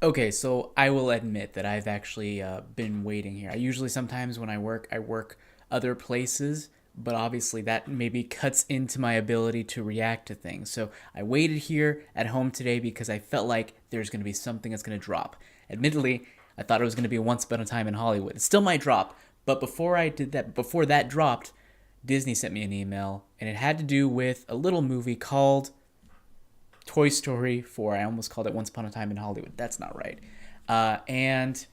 Okay, so I will admit that I've actually been waiting here. I usually sometimes when I work other places, but obviously that maybe cuts into my ability to react to things. So I waited here at home today because I felt like there's going to be something that's going to drop. Admittedly, I thought it was going to be Once Upon a Time in Hollywood. It still might drop, but before that dropped, Disney sent me an email, and it had to do with a little movie called Toy Story 4. I almost called it Once Upon a Time in Hollywood. That's not right. And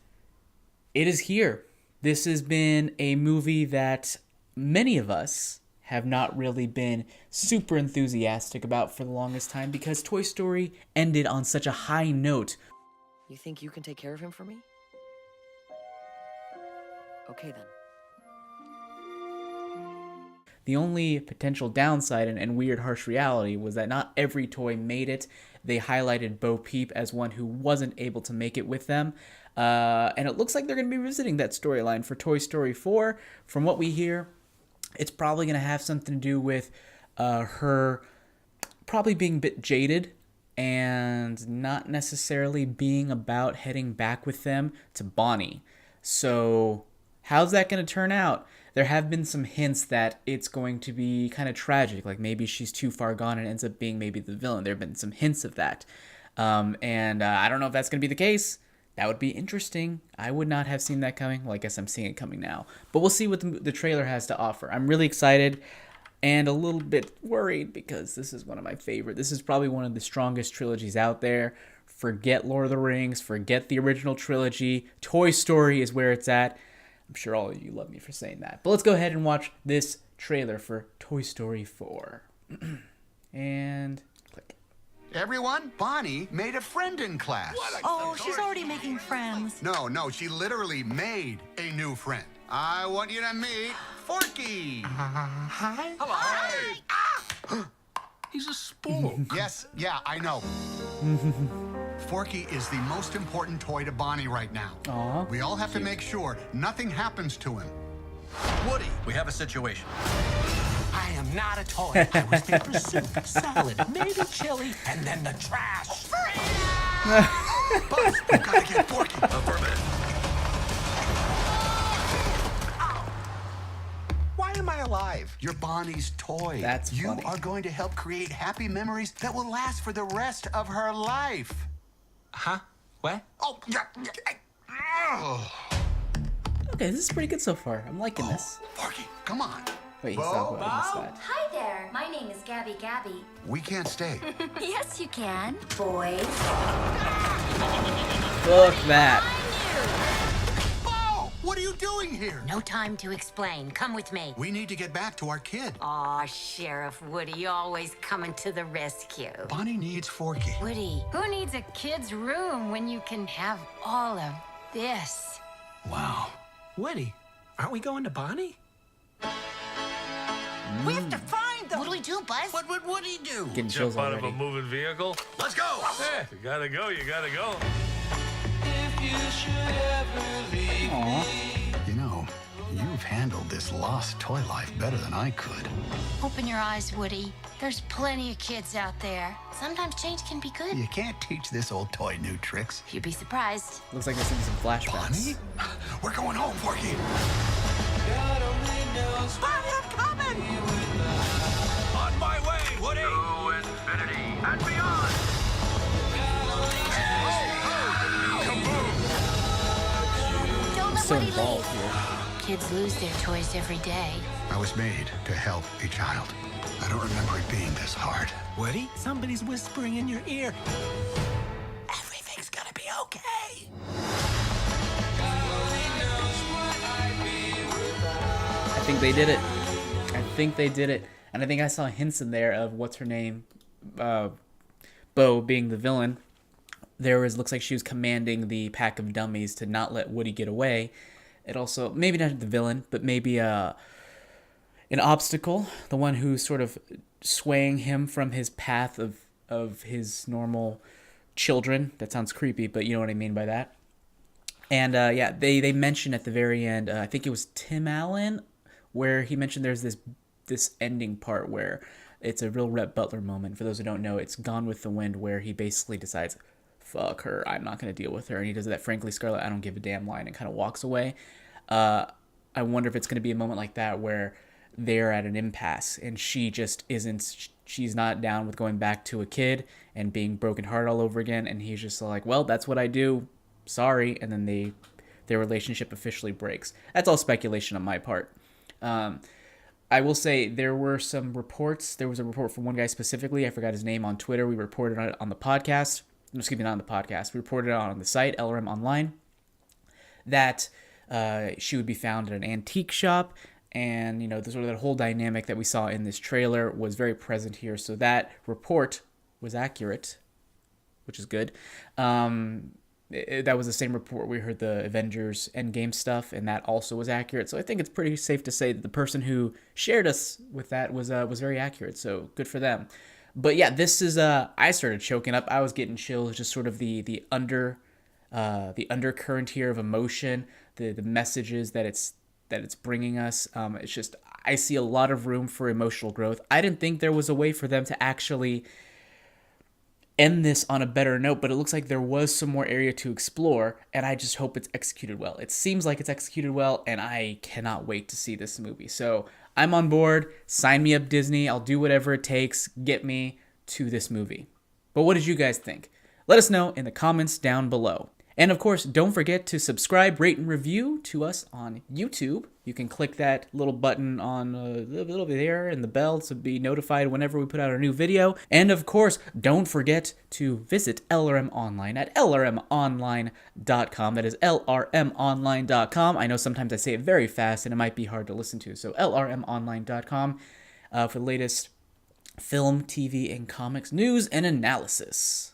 it is here. This has been a movie that many of us have not really been super enthusiastic about for the longest time because Toy Story ended on such a high note. You think you can take care of him for me? Okay then. The only potential downside and weird harsh reality was that not every toy made it. They highlighted Bo Peep as one who wasn't able to make it with them. And it looks like they're going to be revisiting that storyline for Toy Story 4. From what we hear, it's probably going to have something to do with her probably being a bit jaded and not necessarily being about heading back with them to Bonnie. So, how's that going to turn out? There have been some hints that it's going to be kind of tragic, like maybe she's too far gone and ends up being maybe the villain. There have been some hints of that. And I don't know if that's going to be the case. That would be interesting. I would not have seen that coming. Well, I guess I'm seeing it coming now. But we'll see what the trailer has to offer. I'm really excited and a little bit worried because this is one of my favorite. This is probably one of the strongest trilogies out there. Forget Lord of the Rings. Forget the original trilogy. Toy Story is where it's at. I'm sure all of you love me for saying that. But let's go ahead and watch this trailer for Toy Story 4. And click. Everyone, Bonnie made a friend in class. Oh, she's already making friends. No, she literally made a new friend. I want you to meet Forky. Hi. Hello. Hi. He's a spook. Yes, yeah, I know. Forky is the most important toy to Bonnie right now. Aw, We all have to make sure nothing happens to him. Woody, we have a situation. I am not a toy. I was made for soup, salad, maybe chili, and then the trash. Buzz, we gotta get Forky. Affirmative. Why am I alive? You're Bonnie's toy. That's You funny. are going to help create happy memories that will last for the rest of her life. Huh? What? Oh, yeah. Oh, okay, this is pretty good so far. I'm liking this. Forky, come on. Wait, he's not going. I missed that. Hi there, my name is Gabby Gabby. We can't stay. Yes, you can. Boys. Look that. Oh, what are you doing here? No time to explain. Come with me. We need to get back to our kid. Aw, Sheriff Woody, always coming to the rescue. Bonnie needs Forky. Woody, who needs a kid's room when you can have all of this? Wow. Woody, aren't we going to Bonnie? We have to find them. What do we do, Buzz? What would Woody do? Getting chills Jump out of already. a moving vehicle. Let's go. Yeah, you gotta go, you gotta go. Aw. You know, you've handled this lost toy life better than I could. Open your eyes, Woody. There's plenty of kids out there. Sometimes change can be good. You can't teach this old toy new tricks. You'd be surprised. Looks like there's gonna be some flashbacks. Bonnie? We're going home, Forky. Bonnie, I'm coming. On my way, Woody. To infinity and beyond. Don't let So Woody involved leave. here. Kids lose their toys every day. I was made to help a child. I don't remember it being this hard. Woody, somebody's whispering in your ear. Everything's gonna be okay. I think they did it. I think they did it. And I think I saw hints in there of what's her name, Bo being the villain. Looks like she was commanding the pack of dummies to not let Woody get away. It also, maybe not the villain, but maybe an obstacle, the one who's sort of swaying him from his path of his normal children. That sounds creepy, but you know what I mean by that. And yeah, they mentioned at the very end, I think it was Tim Allen, where he mentioned there's this ending part where it's a real Rhett Butler moment. For those who don't know, it's Gone with the Wind, where he basically decides, fuck her, I'm not going to deal with her. And he does that frankly Scarlet, I don't give a damn line and kind of walks away. I wonder if it's going to be a moment like that where they're at an impasse and she just isn't, she's not down with going back to a kid and being broken heart all over again, and he's just like, well, that's what I do, sorry, and then their relationship officially breaks. That's all speculation on my part. I will say there were some reports. There was a report from one guy specifically, I forgot his name, on Twitter. We reported on it on the podcast. Excuse me, not on the podcast. We reported it on the site, LRM Online, that she would be found at an antique shop. And, you know, the sort of that whole dynamic that we saw in this trailer was very present here. So that report was accurate, which is good. That was the same report we heard the Avengers Endgame stuff, and that also was accurate. So I think it's pretty safe to say that the person who shared us with that was very accurate. So good for them. But yeah, this is I started choking up. I was getting chills. Just sort of the undercurrent here of emotion, the messages that it's bringing us. It's just, I see a lot of room for emotional growth. I didn't think there was a way for them to actually end this on a better note, but it looks like there was some more area to explore, and I just hope it's executed well. It seems like it's executed well, and I cannot wait to see this movie. So I'm on board. Sign me up, Disney. I'll do whatever it takes. Get me to this movie. But what did you guys think? Let us know in the comments down below. And of course, don't forget to subscribe, rate, and review to us on YouTube. You can click that little button on a little bit there and the bell to be notified whenever we put out a new video. And of course, don't forget to visit LRM Online at lrmonline.com. That is lrmonline.com. I know sometimes I say it very fast and it might be hard to listen to. So lrmonline.com for the latest film, TV, and comics news and analysis.